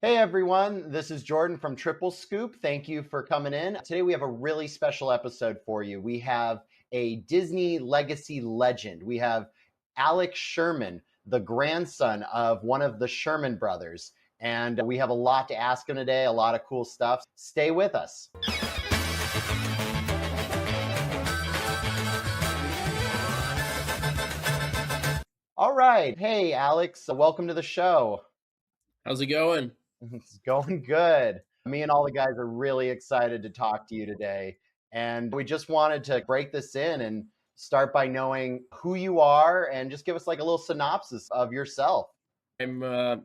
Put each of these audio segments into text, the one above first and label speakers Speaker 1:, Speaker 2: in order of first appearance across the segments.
Speaker 1: Hey everyone, this is Jordan from Triple Scoop. Thank you for coming in. Today we have a really special episode for you. We have a Disney legacy legend. We have Alex Sherman, the grandson of one of the Sherman Brothers. And we have a lot to ask him today, a lot of cool stuff. Stay with us. All right. Hey, Alex, welcome to the show.
Speaker 2: How's it going?
Speaker 1: It's going good. Me and all the guys are really excited to talk to you today. And we just wanted to break this in and start by knowing who you are and just give us like a little synopsis of yourself.
Speaker 2: I'm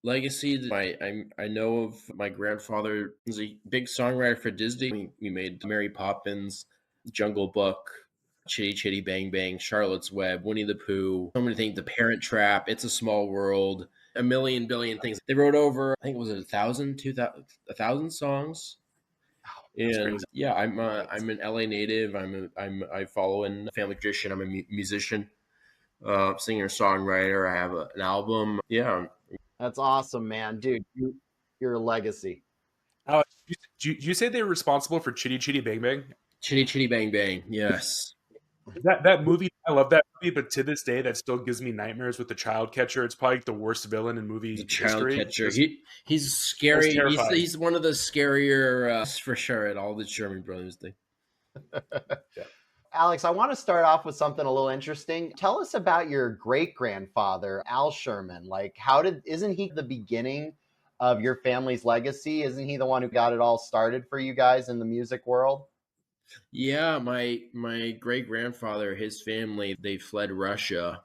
Speaker 2: legacy. I know of my grandfather was a big songwriter for Disney. We made Mary Poppins, Jungle Book, Chitty Chitty Bang Bang, Charlotte's Web, Winnie the Pooh, so many things. The Parent Trap, It's a Small World, a million billion things. They wrote over, I think it was 1,000 songs.
Speaker 3: That's
Speaker 2: And
Speaker 3: crazy.
Speaker 2: yeah, I'm an LA native. I follow in family tradition. I'm a musician, singer songwriter. I have an album. Yeah,
Speaker 1: That's awesome, man. Dude, you're a legacy.
Speaker 3: Alex, did you say they were responsible for Chitty Chitty Bang Bang?
Speaker 2: Chitty Chitty Bang Bang. Yes,
Speaker 3: That movie, I love that movie, but to this day, that still gives me nightmares with the child catcher. It's probably the worst villain in
Speaker 2: the
Speaker 3: movie
Speaker 2: child
Speaker 3: history.
Speaker 2: catcher.
Speaker 3: Just
Speaker 2: He's
Speaker 3: It's
Speaker 2: scary.
Speaker 3: terrifying.
Speaker 2: He's one of the scarier for sure at all the Sherman Brothers thing.
Speaker 3: Yeah.
Speaker 1: Alex, I want to start off with something a little interesting. Tell us about your great grandfather, Al Sherman. Like, isn't he the beginning of your family's legacy? Isn't he the one who got it all started for you guys in the music world?
Speaker 2: Yeah, my great grandfather, his family, they fled Russia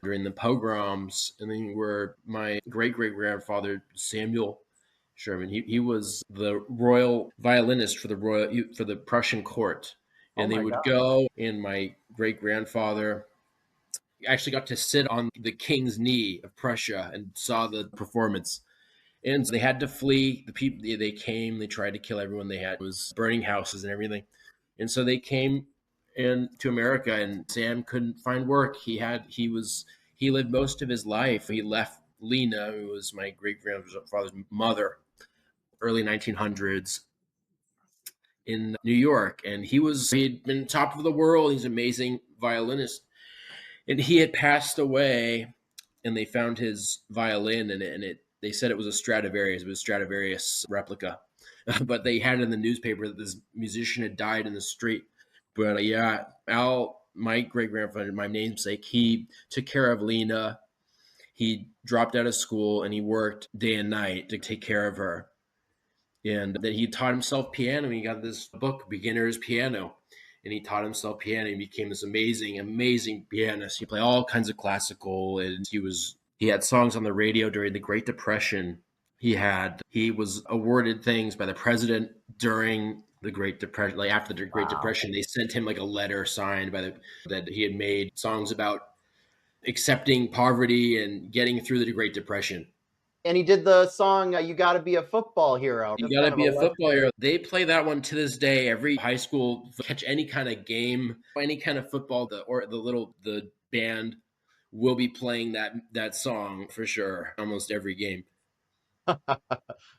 Speaker 2: during the pogroms, and then were my great great grandfather Samuel Sherman. He was the royal violinist for the Prussian court,
Speaker 1: Oh
Speaker 2: and they
Speaker 1: my
Speaker 2: would
Speaker 1: God.
Speaker 2: go. And my great grandfather actually got to sit on the king's knee of Prussia and saw the performance. And they had to flee. The people they came, they tried to kill everyone they had. It was burning houses and everything. And so they came in to America, and Sam couldn't find work. He lived most of his life. He left Lena, who was my great grandfather's mother, early 1900s in New York, and he'd been top of the world. He's an amazing violinist, and he had passed away. And they found his violin, and they said it was a Stradivarius. It was a Stradivarius replica, but they had it in the newspaper that this musician had died in the street. But yeah, Al, my great grandfather, my namesake, he took care of Lena. He dropped out of school and he worked day and night to take care of her. And then he taught himself piano. He got this book, Beginner's Piano, and he taught himself piano. He became this amazing, amazing pianist. He played all kinds of classical, and he had songs on the radio during the Great Depression. He was awarded things by the president during the Great Depression. Like after the Great
Speaker 1: Wow.
Speaker 2: Depression, they sent him like a letter signed by the that he had made songs about accepting poverty and getting through the Great Depression.
Speaker 1: And he did the song "You Got to Be a Football Hero."
Speaker 2: You
Speaker 1: That's
Speaker 2: got
Speaker 1: kind
Speaker 2: to
Speaker 1: of a
Speaker 2: be a
Speaker 1: legend.
Speaker 2: football hero. They play that one to this day. Every high school catch any kind of game, any kind of football, the band will be playing that song for sure. Almost every game.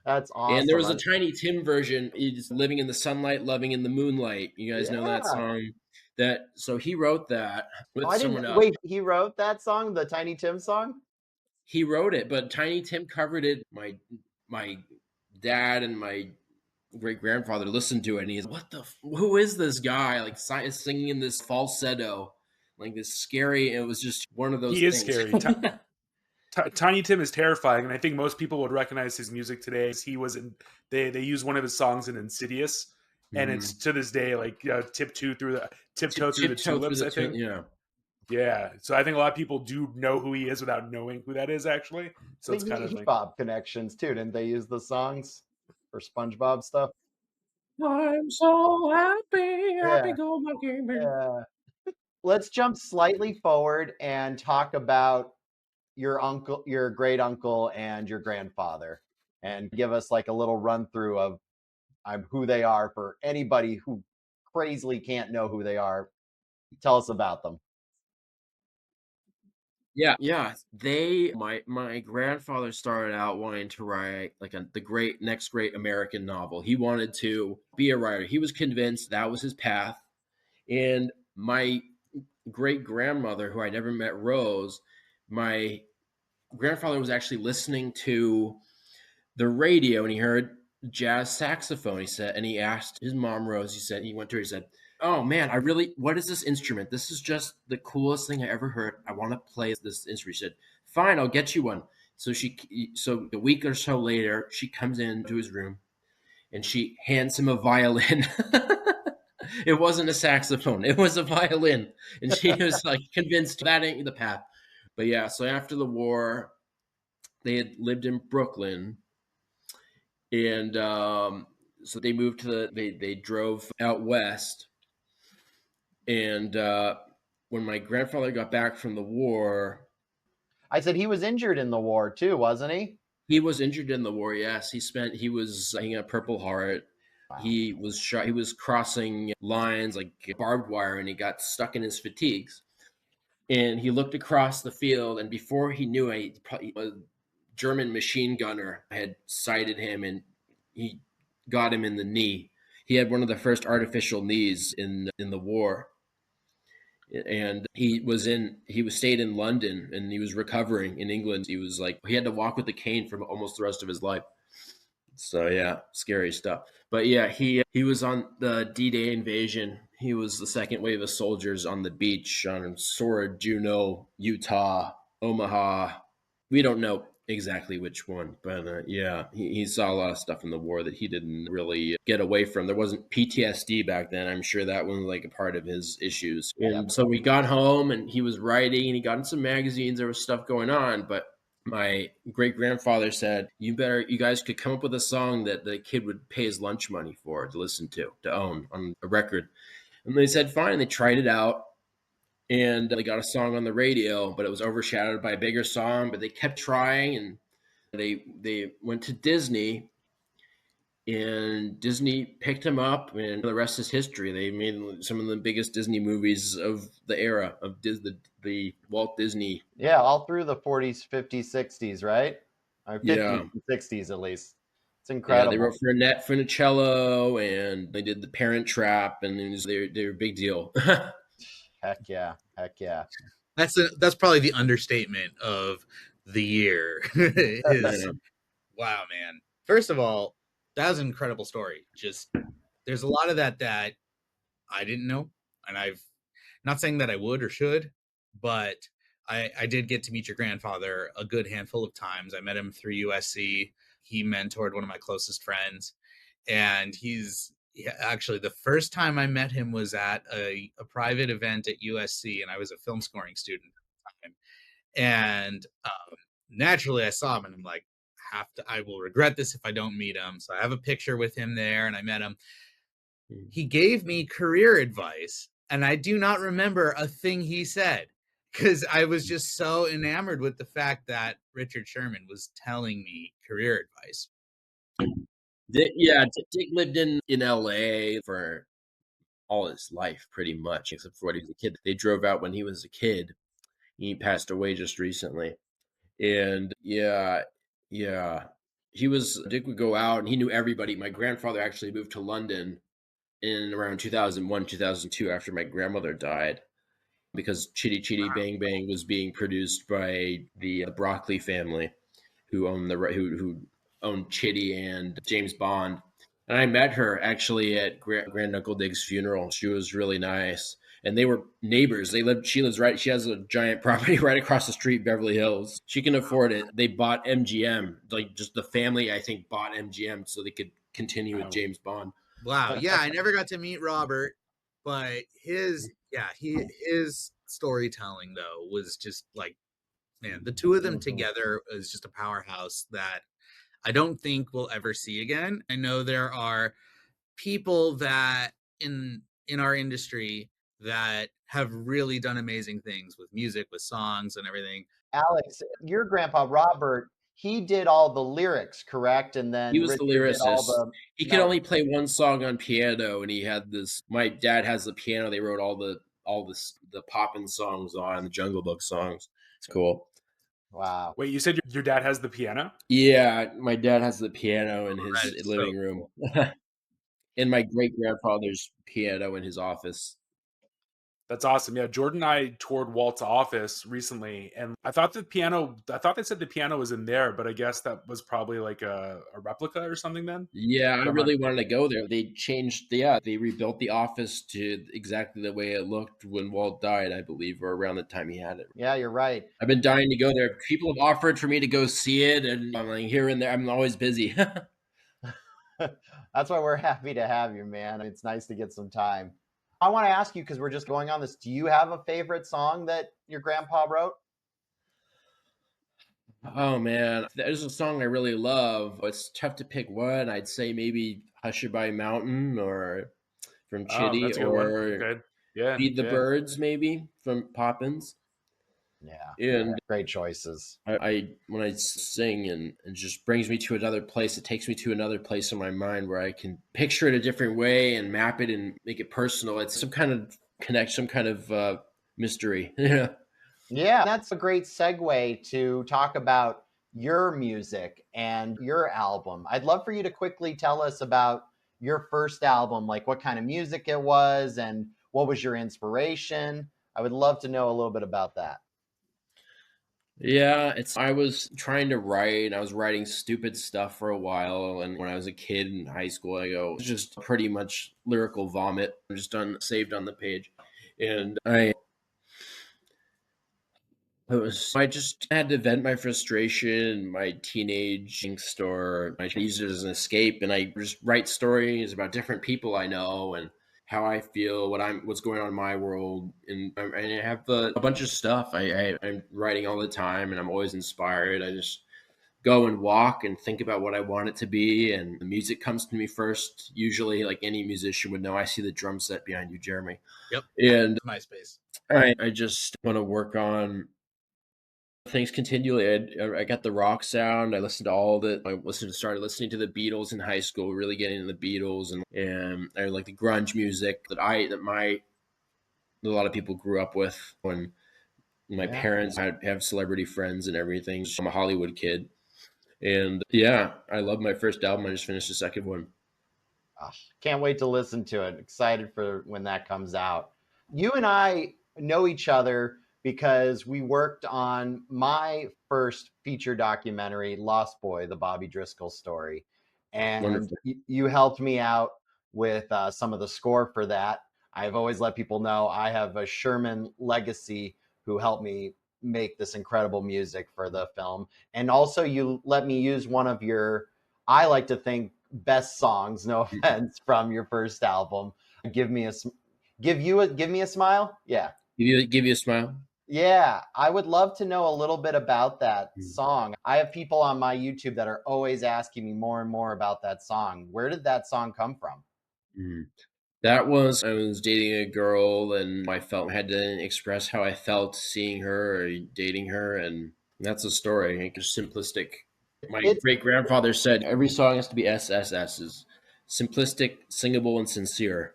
Speaker 1: That's
Speaker 2: And there
Speaker 1: awesome.
Speaker 2: was a Tiny Tim version. He's living in the sunlight, loving in the moonlight. You guys know that
Speaker 1: Yeah.
Speaker 2: song? That so he wrote that
Speaker 1: Oh,
Speaker 2: with
Speaker 1: I didn't
Speaker 2: someone else.
Speaker 1: wait. He wrote that song, the Tiny Tim song.
Speaker 2: He wrote it, but Tiny Tim covered it. My dad and my great grandfather listened to it, and he's who is this guy? Like singing in this falsetto, like this scary. It was just one of those
Speaker 3: He is
Speaker 2: things.
Speaker 3: scary. Tiny Tim is terrifying, and I think most people would recognize his music today. As he was in, they use one of his songs in Insidious, and it's
Speaker 2: Mhm.
Speaker 3: to this day like tiptoe through the
Speaker 2: Tiptoe through
Speaker 3: tulips.
Speaker 2: the
Speaker 3: I think.
Speaker 2: yeah.
Speaker 3: Yeah, so I think a lot of people do know who he is without knowing who that is actually. So
Speaker 1: The
Speaker 3: it's kind of like,
Speaker 1: Bob connections too. Didn't they use the songs for SpongeBob stuff?
Speaker 2: I'm so happy, happy
Speaker 1: Yeah,
Speaker 2: go lucky me.
Speaker 1: yeah. Let's jump slightly forward and talk about your uncle, your great uncle, and your grandfather, and give us like a little run through of who they are for anybody who crazily can't know who they are. Tell us about them.
Speaker 2: Yeah. My grandfather started out wanting to write like the great next great American novel. He wanted to be a writer. He was convinced that was his path. And my great grandmother, who I never met, Rose, my grandfather was actually listening to the radio and he heard jazz saxophone. He said, and he asked his mom, Rose, he went to her, he said, "Oh man, what is this instrument? This is just the coolest thing I ever heard. I want to play this instrument." She said, "Fine, I'll get you one." So a week or so later, she comes into his room and she hands him a violin. It wasn't a saxophone, it was a violin. And she was like convinced that ain't the path. But yeah, so after the war, they had lived in Brooklyn, and so they moved they drove out west, and when my grandfather got back from the war,
Speaker 1: I said he was injured in the war too, wasn't he?
Speaker 2: he was injured in the war. Yes, he was he had a Purple Heart.
Speaker 1: Wow.
Speaker 2: He was shot. He was crossing lines like barbed wire, and he got stuck in his fatigues. And he looked across the field, and before he knew it, a German machine gunner had sighted him, and he got him in the knee. He had one of the first artificial knees in the war, and he was stayed in London, and he was recovering in England. He had to walk with a cane for almost the rest of his life. So yeah, scary stuff. But yeah, he was on the D-Day invasion. He was the second wave of soldiers on the beach on Sword, Juneau, Utah, Omaha. We don't know exactly which one, but yeah, he saw a lot of stuff in the war that he didn't really get away from. There wasn't PTSD back then. I'm sure that was like a part of his issues. And so we got home, and he was writing, and he got in some magazines. There was stuff going on, but my great grandfather said, you guys could come up with a song that the kid would pay his lunch money for, to listen to own on a record. And they said, fine. They tried it out, and they got a song on the radio, but it was overshadowed by a bigger song. But they kept trying, and they went to Disney, and Disney picked him up, and the rest is history. They made some of the biggest Disney movies of the era of the Walt Disney.
Speaker 1: Yeah, all through the 40s, 50s, 60s, right? Or 50s
Speaker 2: Yeah.
Speaker 1: and 60s at least. It's
Speaker 2: Yeah,
Speaker 1: incredible.
Speaker 2: they wrote for Annette Funicello, and they did The Parent Trap, and they're a big deal.
Speaker 1: Heck yeah. Heck yeah.
Speaker 4: That's probably the understatement of the year.
Speaker 2: Yeah.
Speaker 4: Wow, man. First of all, that was an incredible story. Just there's a lot of that I didn't know, and I've not saying that I would or should, but I did get to meet your grandfather a good handful of times. I met him through USC. He mentored one of my closest friends, and actually the first time I met him was at a private event at USC, and I was a film scoring student at the time. And naturally I saw him, and I'm like, I will regret this if I don't meet him. So I have a picture with him there, and I met him. He gave me career advice, and I do not remember a thing he said, because I was just so enamored with the fact that Richard Sherman was telling me career advice.
Speaker 2: Dick lived in LA for all his life, pretty much, except for when he was a kid. They drove out when he was a kid. He passed away just recently. And Dick would go out, and he knew everybody. My grandfather actually moved to London in around 2001, 2002, after my grandmother died, because Chitty Chitty Bang Bang was being produced by the Broccoli family, who owned Chitty and James Bond. And I met her actually at Granduncle Dick's funeral. She was really nice, and they were neighbors. She has a giant property right across the street, Beverly Hills. She can afford it. They bought MGM, like just the family, I think, bought MGM so they could continue with James Bond.
Speaker 4: Wow. Yeah, I never got to meet Robert, but his storytelling though was just like, man, the two of them together is just a powerhouse that I don't think we'll ever see again. I know there are people that in our industry that have really done amazing things with music, with songs and everything.
Speaker 1: Alex, your grandpa Robert, he did all the lyrics, correct? And then
Speaker 2: he was
Speaker 1: Richard
Speaker 2: the lyricist.
Speaker 1: did all
Speaker 2: he could only play one song on piano, and he had this. My dad has the piano. They wrote all the poppin' songs on the Jungle Book songs. It's cool.
Speaker 1: Wow.
Speaker 3: Wait, you said your dad has the piano?
Speaker 2: Yeah, my dad has the piano in
Speaker 4: That
Speaker 2: his
Speaker 4: is so
Speaker 2: living room,
Speaker 4: cool.
Speaker 2: and my great grandfather's piano in his office.
Speaker 3: That's awesome. Yeah, Jordan and I toured Walt's office recently, and I thought they said the piano was in there, but I guess that was probably like a replica or something then.
Speaker 2: Yeah, I
Speaker 3: But I'm not.
Speaker 2: really wanted to go there. They changed, yeah, they rebuilt the office to exactly the way it looked when Walt died, I believe, or around the time he had it.
Speaker 1: Yeah, you're right.
Speaker 2: I've been dying to go there. People have offered for me to go see it, and I'm like here and there. I'm always busy.
Speaker 1: That's why we're happy to have you, man. It's nice to get some time. I want to ask you, because we're just going on this, do you have a favorite song that your grandpa wrote?
Speaker 2: Oh man, there's a song I really love. It's tough to pick one. I'd say maybe Hushabye Mountain or from Chitty
Speaker 3: That's a good one.
Speaker 2: or
Speaker 3: Okay. Yeah,
Speaker 2: Feed the
Speaker 3: yeah.
Speaker 2: Birds maybe from Poppins.
Speaker 1: Yeah,
Speaker 2: And
Speaker 1: great choices.
Speaker 2: I when I sing and it just brings me to another place, it takes me to another place in my mind where I can picture it a different way and map it and make it personal. It's some kind of some kind of mystery. Yeah.
Speaker 1: Yeah, that's a great segue to talk about your music and your album. I'd love for you to quickly tell us about your first album, like what kind of music it was and what was your inspiration. I would love to know a little bit about that.
Speaker 2: Yeah, it's I was trying to write. I was writing stupid stuff for a while, and when I was a kid in high school, I go it's just pretty much lyrical vomit, just saved on the page, and I just had to vent my frustration, my teenage angst, or I use it as an escape, and I just write stories about different people I know and how I feel, what's going on in my world, and I have a bunch of stuff. I'm writing all the time, and I'm always inspired. I just go and walk and think about what I want it to be, and the music comes to me first. Usually, like any musician would know, I see the drum set behind you, Jeremy,
Speaker 4: Yep.
Speaker 2: and
Speaker 4: MySpace.
Speaker 2: I just want to work on things continually. I got the rock sound. I listened to all of it. Started listening to the Beatles in high school, really getting into the Beatles, and I like the grunge music that a lot of people grew up with when my
Speaker 1: Yeah.
Speaker 2: parents have celebrity friends and everything. So I'm a Hollywood kid, and yeah, I love my first album. I just finished the second one.
Speaker 1: Ah, can't wait to listen to it. Excited for when that comes out. You and I know each other because we worked on my first feature documentary, Lost Boy, the Bobby Driscoll story. And
Speaker 2: Wonderful.
Speaker 1: you helped me out with some of the score for that. I've always let people know I have a Sherman legacy who helped me make this incredible music for the film. And also, you let me use one of your, I like to think, best songs, no offense, from your first album. Give me a give me a smile. Yeah.
Speaker 2: Give you a smile.
Speaker 1: Yeah, I would love to know a little bit about that song. I have people on my YouTube that are always asking me more and more about that song. Where did that song come from?
Speaker 2: Mm. That was I was dating a girl, and I had to express how I felt seeing her or dating her, and that's a story. I think it's simplistic. My
Speaker 1: It's
Speaker 2: great grandfather said every song has to be SSS's, simplistic, singable, and sincere.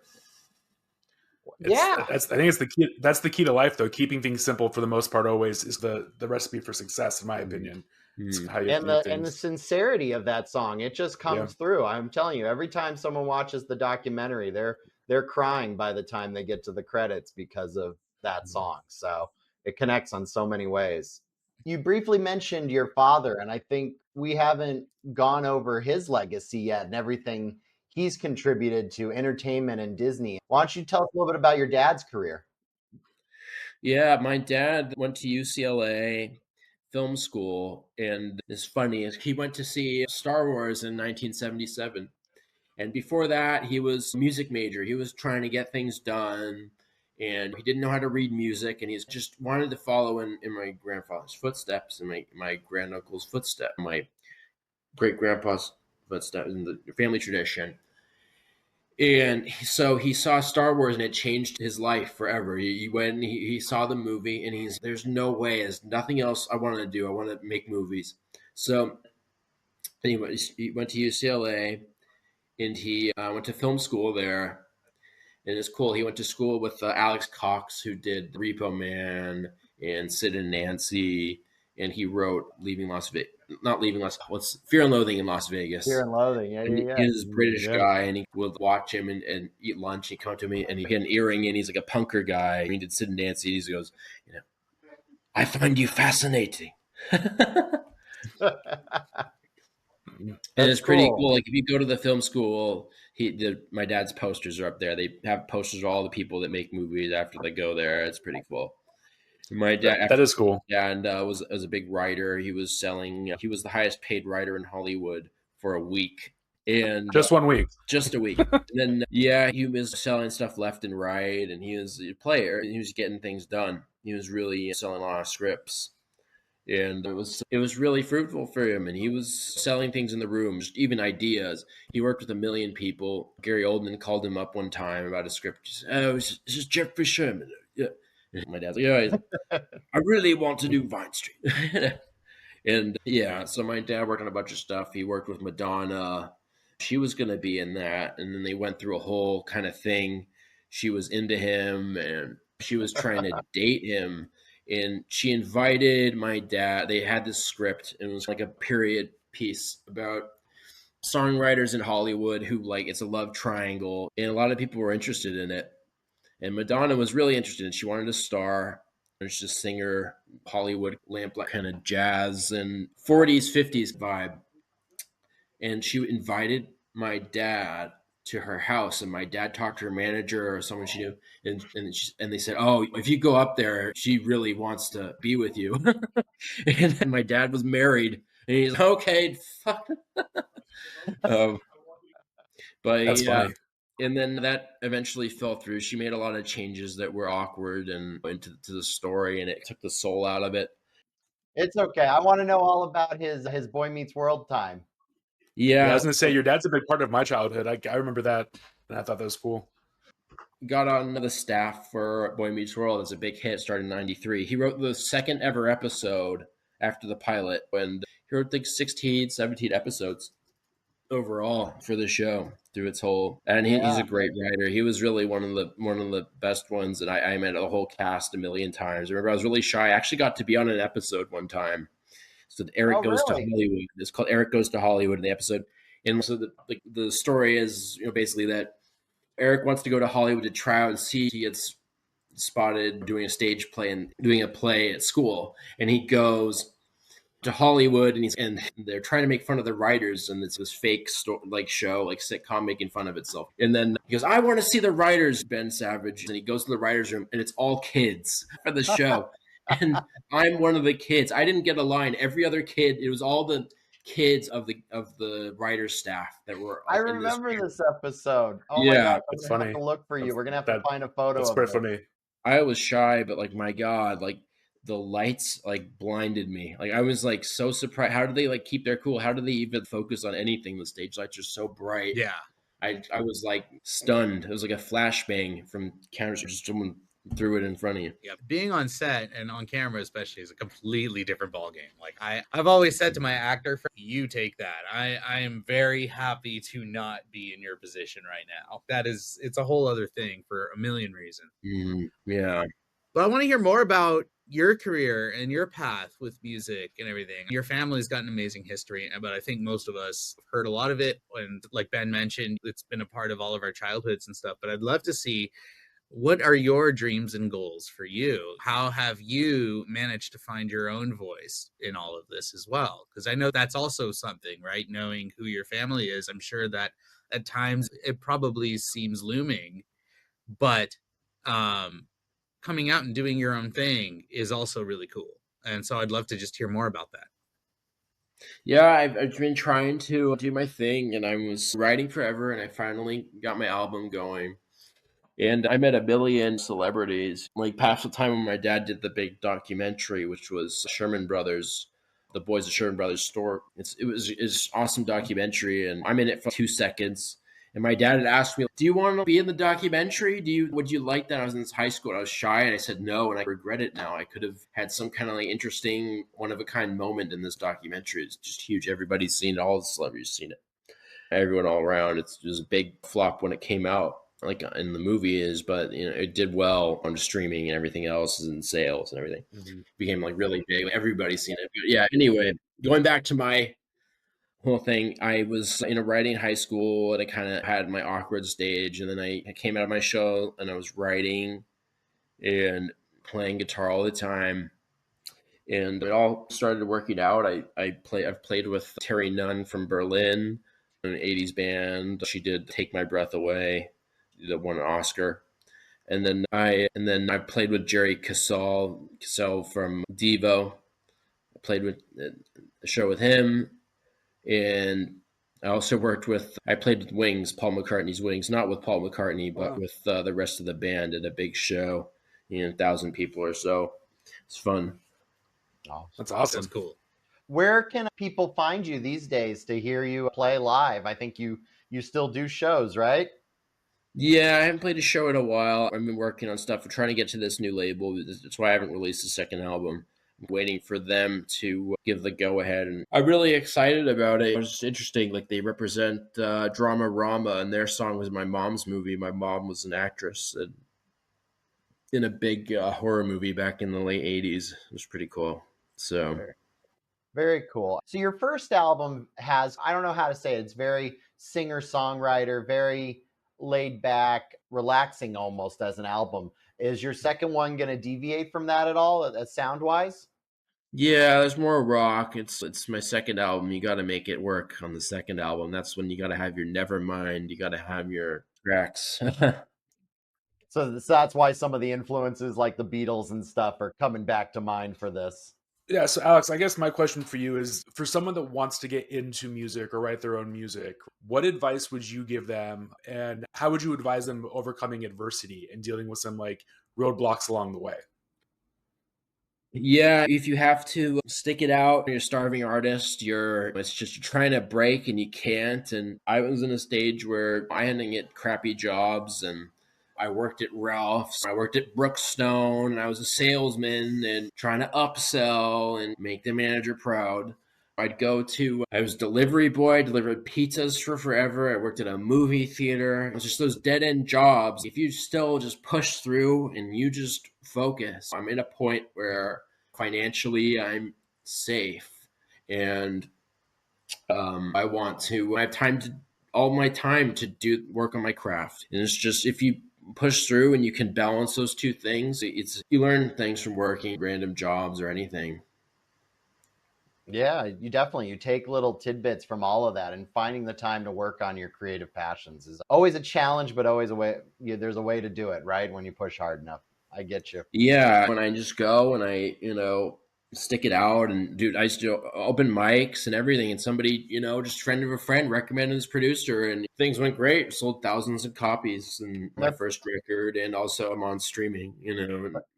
Speaker 1: yeah.
Speaker 3: I think it's the key. That's the key to life, though. Keeping things simple for the most part always is the recipe for success, in my opinion. It's
Speaker 2: Mm.
Speaker 3: how you have
Speaker 1: And
Speaker 3: to do
Speaker 1: the
Speaker 3: things.
Speaker 1: sincerity of that song, it just
Speaker 3: Yeah.
Speaker 1: comes through. I'm telling you, every time someone watches the documentary, they're crying by the time they get to the credits because of that song. So it connects on so many ways. You briefly mentioned your father, and I think we haven't gone over his legacy yet and everything he's contributed to entertainment and Disney. Why don't you tell us a little bit about your dad's career?
Speaker 2: Yeah, my dad went to UCLA film school, and it's funny. He went to see Star Wars in 1977. And before that, he was a music major. He was trying to get things done, and he didn't know how to read music, and he's just wanted to follow in my grandfather's footsteps and my granduncle's footsteps, my great grandpa's footsteps in the family tradition. And so he saw Star Wars, and it changed his life forever. He went and he saw the movie, and there's no way, there's nothing else I want to do. I want to make movies. So anyway, he went to UCLA, and he went to film school there. And it's cool. He went to school with Alex Cox, who did Repo Man and Sid and Nancy, and he wrote what's Fear and Loathing in Las Vegas.
Speaker 1: Fear and Loathing. Yeah,
Speaker 2: And
Speaker 1: yeah, yeah.
Speaker 2: he was this British
Speaker 3: Yeah.
Speaker 2: guy, and he would watch him and eat lunch. He'd come to me, and he had an earring, and he's like a punker guy. And he did Sid and Nancy. He goes, I find you fascinating. And it's pretty cool. Like if you go to the film school, my dad's posters are up there. They have posters of all the people that make movies after they go there. It's pretty cool. My dad,
Speaker 3: that is cool.
Speaker 2: Yeah, and was a big writer. He was the highest paid writer in Hollywood for a week. And
Speaker 3: just 1 week.
Speaker 2: Just a week. And then he was selling stuff left and right, and he was a player, and he was getting things done. He was really selling a lot of scripts. And it was really fruitful for him, and he was selling things in the rooms, even ideas. He worked with 1 million people. Gary Oldman called him up one time about a script. He said, "Oh, this is Jeffrey Sherman." Yeah. And my dad's like, "Yeah, I really want to do Vine Street." And yeah, so my dad worked on a bunch of stuff. He worked with Madonna. She was going to be in that, and then they went through a whole kind of thing. She was into him, and she was trying to date him. And she invited my dad. They had this script, and it was like a period piece about songwriters in Hollywood who, like, it's a love triangle, and a lot of people were interested in it. And Madonna was really interested, and she wanted to star. She's a singer, Hollywood lamplight kind of jazz and 40s, 50s vibe. And she invited my dad to her house, and my dad talked to her manager or someone she knew, and they said, "Oh, if you go up there, she really wants to be with you." And my dad was married, and he's okay, fuck. But
Speaker 3: That's funny.
Speaker 2: And then that eventually fell through. She made a lot of changes that were awkward and into the story, and it took the soul out of it.
Speaker 1: It's okay. I want to know all about his Boy Meets World time.
Speaker 2: Yeah,
Speaker 3: I was gonna say your dad's a big part of my childhood. I remember that, and I thought that was cool.
Speaker 2: Got on the staff for Boy Meets World as a big hit. Started in '93. He wrote the second ever episode after the pilot, and he wrote like 16, 17 episodes overall for the show through its whole. And he's a great writer. He was really one of the best ones. And I met the whole cast 1 million times. I remember I was really shy. I actually got to be on an episode one time. So Eric Goes to Hollywood. It's called Eric Goes to Hollywood in the episode. And so the story is, basically that Eric wants to go to Hollywood to try out and see. He gets spotted doing a stage play and doing a play at school. And he goes to Hollywood, and they're trying to make fun of the writers, and it's this fake show, like sitcom making fun of itself. And then he goes, "I want to see the writers," Ben Savage, and he goes to the writers' room, and it's all kids for the show. And I'm one of the kids. I didn't get a line. Every other kid, it was all the kids of the writers' staff that were.
Speaker 1: I remember this episode. Oh
Speaker 2: yeah,
Speaker 1: my God,
Speaker 3: it's funny.
Speaker 1: Have to look for you. We're gonna have to find a photo.
Speaker 3: That's pretty funny.
Speaker 2: I was shy, but like, my God, like the lights like blinded me. Like I was like so surprised. How do they like keep their cool? How do they even focus on anything? The stage lights are so bright.
Speaker 4: Yeah.
Speaker 2: I was like stunned. It was like a flashbang from cameras. Just someone threw it in front of you.
Speaker 4: Yeah, being on set and on camera especially is a completely different ballgame. Like I've always said to my actor friend, you take that. I am very happy to not be in your position right now. It's a whole other thing for a million reasons.
Speaker 2: Yeah.
Speaker 4: But I want to hear more about your career and your path with music and everything. Your family's got an amazing history, but I think most of us have heard a lot of it. And like Ben mentioned, it's been a part of all of our childhoods and stuff. But I'd love to see, what are your dreams and goals for you? How have you managed to find your own voice in all of this as well? Because I know that's also something, right? Knowing who your family is, I'm sure that at times it probably seems looming, but coming out and doing your own thing is also really cool. And so I'd love to just hear more about that.
Speaker 2: Yeah, I've been trying to do my thing, and I was writing forever, and I finally got my album going. And I met 1 million celebrities. Like past the time when my dad did the big documentary, which was Sherman Brothers, the Boys of Sherman Brothers store. It was awesome documentary, and I'm in it for 2 seconds. And my dad had asked me, "Do you want to be in the documentary? Would you like that?" I was in high school, and I was shy, and I said no, and I regret it now. I could have had some kind of like interesting, one-of-a-kind moment in this documentary. It's just huge. Everybody's seen it. All the celebrities seen it. Everyone all around. It was a big flop when it came out. like in the movie is, but it did well on streaming and everything else and sales and everything. Became like really big. Everybody's seen it. But yeah. Anyway, going back to my whole thing, I was in a writing high school and I kind of had my awkward stage, and then I came out of my show and I was writing and playing guitar all the time. And it all started working out. I've played with Terry Nunn from Berlin, an 80s band. She did Take My Breath Away, that won an Oscar. And then I played with Jerry Cassell from Devo. I played with a show with him. And I also I played with Wings, Paul McCartney's Wings, not with Paul McCartney, but with the rest of the band at a big show, 1,000 people or so. It's fun.
Speaker 1: Oh,
Speaker 3: That's awesome.
Speaker 4: That's cool.
Speaker 1: where can people find you these days to hear you play live? I think you still do shows, right?
Speaker 2: Yeah, I haven't played a show in a while. I've been working on stuff. We're trying to get to this new label. That's why I haven't released the second album. I'm waiting for them to give the go ahead, and I'm really excited about it. It's interesting. Like, they represent Drama Rama, and their song was my mom's movie. My mom was an actress in a big horror movie back in the late '80s. It was pretty cool. So.
Speaker 1: Very, very cool. So your first album has, I don't know how to say it, it's very singer-songwriter, very laid back, relaxing almost as an album. Is your second one going to deviate from that at all, sound-wise?
Speaker 2: Yeah, there's more rock. It's my second album. You got to make it work on the second album. That's when you got to have your Nevermind. You got to have your tracks.
Speaker 1: So that's why some of the influences like the Beatles and stuff are coming back to mind for this.
Speaker 3: Yeah, so Alex, I guess my question for you is, for someone that wants to get into music or write their own music, what advice would you give them, and how would you advise them overcoming adversity and dealing with some like roadblocks along the way?
Speaker 2: Yeah, if you have to stick it out, you're a starving artist, you're trying to break and you can't. And I was in a stage where I had to get crappy jobs, and I worked at Ralph's, I worked at Brookstone, and I was a salesman and trying to upsell and make the manager proud. I was delivery boy, delivered pizzas for forever. I worked at a movie theater. It was just those dead end jobs. If you still just push through and you just focus, I'm in a point where financially I'm safe, and I have all my time to do work on my craft. And it's just, if you push through and you can balance those two things, you learn things from working random jobs or anything.
Speaker 1: Yeah, you take little tidbits from all of that, and finding the time to work on your creative passions is always a challenge, but always a way. There's a way to do it, right? When you push hard enough. I get you.
Speaker 2: Yeah, when I just go and I, stick it out, and dude, I used to open mics and everything, and somebody, just friend of a friend recommended this producer, and things went great. Sold thousands of copies in my first record, and also I'm on streaming,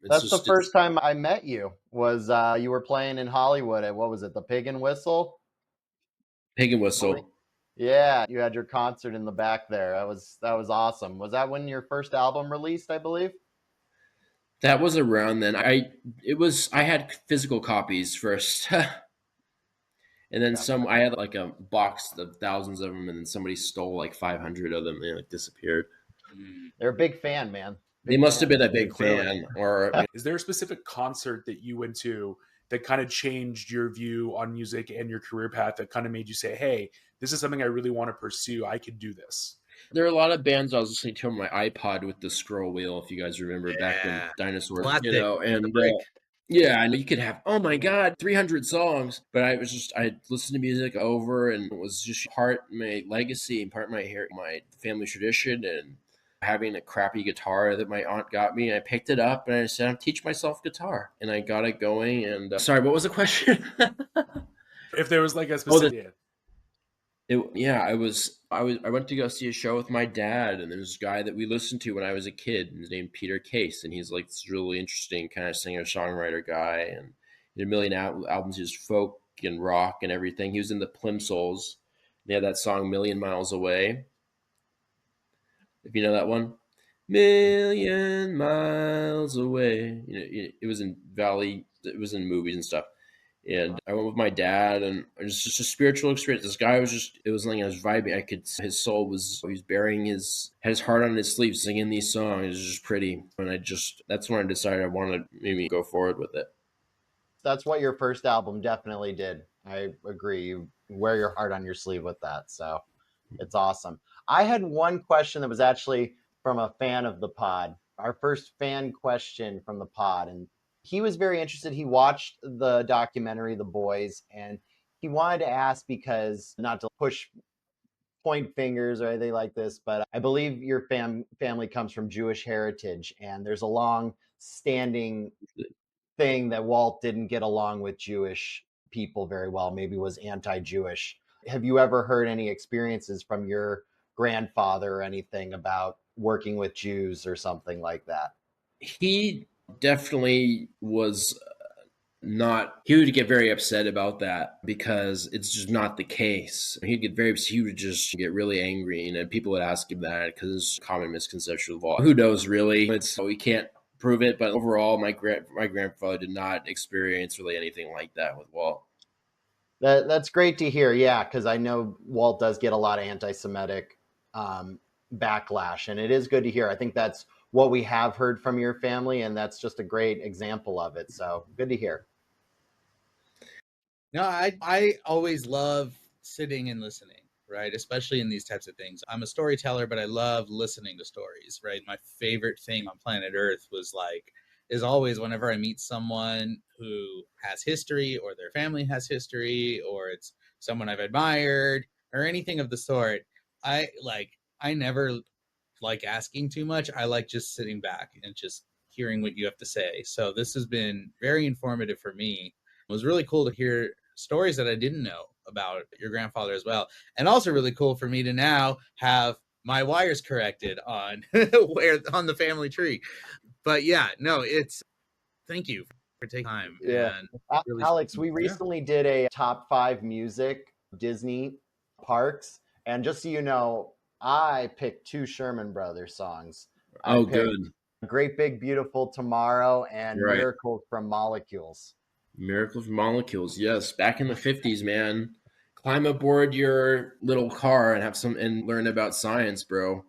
Speaker 1: That's the first time I met you, was you were playing in Hollywood at, what was it, the Pig and Whistle?
Speaker 2: Pig and Whistle.
Speaker 1: Yeah, you had your concert in the back there. That was awesome. Was that when your first album released, I believe?
Speaker 2: That was around then. I had physical copies first. And then I had like a box of thousands of them, and then somebody stole like 500 of them. They like disappeared.
Speaker 1: They're a big fan, man.
Speaker 2: They must have been a big fan. Or
Speaker 3: is there a specific concert that you went to that kind of changed your view on music and your career path, that kind of made you say, hey, this is something I really want to pursue. I could do this?
Speaker 2: There are a lot of bands I was listening to on my iPod with the scroll wheel, if you guys remember back when dinosaurs,
Speaker 4: Classic.
Speaker 2: And yeah, I know you could have, oh my God, 300 songs. But I listened to music over, and it was just part of my legacy and part of my family tradition, and having a crappy guitar that my aunt got me. I picked it up and I said, I'll teach myself guitar. And I got it going. And sorry, what was the question?
Speaker 3: If there was like a specific...
Speaker 2: I went to go see a show with my dad, and there's a guy that we listened to when I was a kid. His name Peter Case, and he's like this really interesting kind of singer-songwriter guy, and he did a million albums. He was folk and rock and everything. He was in the Plimsouls. They had that song "Million Miles Away." If you know that one, "Million Miles Away." It was in movies and stuff. And I went with my dad, and it was just a spiritual experience. This guy was it was like I was vibing. I could, his soul was, he was bearing had his heart on his sleeve, singing these songs. It was just pretty. And that's when I decided I wanted to maybe go forward with it.
Speaker 1: That's what your first album definitely did. I agree. You wear your heart on your sleeve with that. So it's awesome. I had one question that was actually from a fan of the pod, our first fan question from the pod. And he was very interested. He watched the documentary, The Boys, and he wanted to ask, because not to point fingers or anything like this, but I believe your family comes from Jewish heritage, and there's a long standing thing that Walt didn't get along with Jewish people very well, maybe was anti-Jewish. Have you ever heard any experiences from your grandfather or anything about working with Jews or something like that?
Speaker 2: He definitely was not, he would get very upset about that because it's just not the case. He would just get really angry, and people would ask him that because it's a common misconception of all. Who knows, really? We can't prove it, but overall, my grandfather did not experience really anything like that with Walt.
Speaker 1: That's great to hear. Yeah, because I know Walt does get a lot of anti-Semitic backlash, and it is good to hear. I think that's what we have heard from your family, and that's just a great example of it. So good to hear.
Speaker 4: No, I always love sitting and listening, right? Especially in these types of things. I'm a storyteller, but I love listening to stories, right? My favorite thing on planet Earth is always whenever I meet someone who has history, or their family has history, or it's someone I've admired or anything of the sort. I never like asking too much. I like just sitting back and just hearing what you have to say. So this has been very informative for me. It was really cool to hear stories that I didn't know about your grandfather as well. And also really cool for me to now have my wires corrected on where on the family tree. But yeah, no, thank you for taking time.
Speaker 1: Yeah.
Speaker 4: And really,
Speaker 1: Alex, we
Speaker 4: yeah.
Speaker 1: recently did a top 5 music Disney parks. And just so you know, I picked 2 Sherman Brothers songs. I
Speaker 2: Oh,
Speaker 1: picked
Speaker 2: good.
Speaker 1: Great Big Beautiful Tomorrow and
Speaker 2: Right.
Speaker 1: Miracles from Molecules.
Speaker 2: Miracles Molecules, yes. Back in the 50s, man. Climb aboard your little car and learn about science, bro.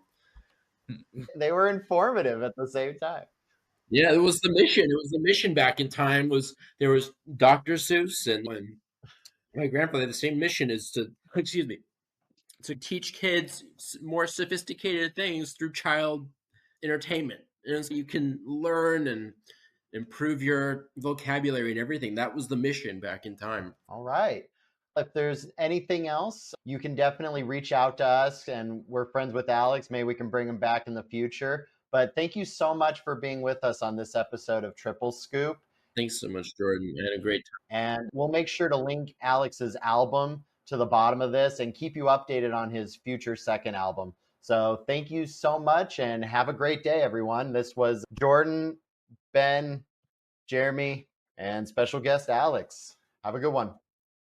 Speaker 1: They were informative at the same time.
Speaker 2: Yeah, it was the mission. It was the mission back in time. There was Dr. Seuss and my grandfather had the same mission, is to excuse me, to teach kids more sophisticated things through child entertainment. And so you can learn and improve your vocabulary and everything. That was the mission back in time.
Speaker 1: All right. If there's anything else, you can definitely reach out to us, and we're friends with Alex. Maybe we can bring him back in the future. But thank you so much for being with us on this episode of Triple Scoop.
Speaker 2: Thanks so much, Jordan. I had a great time.
Speaker 1: And we'll make sure to link Alex's album to the bottom of this and keep you updated on his future second album. So thank you so much, and have a great day, everyone. This was Jordan, Ben, Jeremy, and special guest Alex. Have a good one.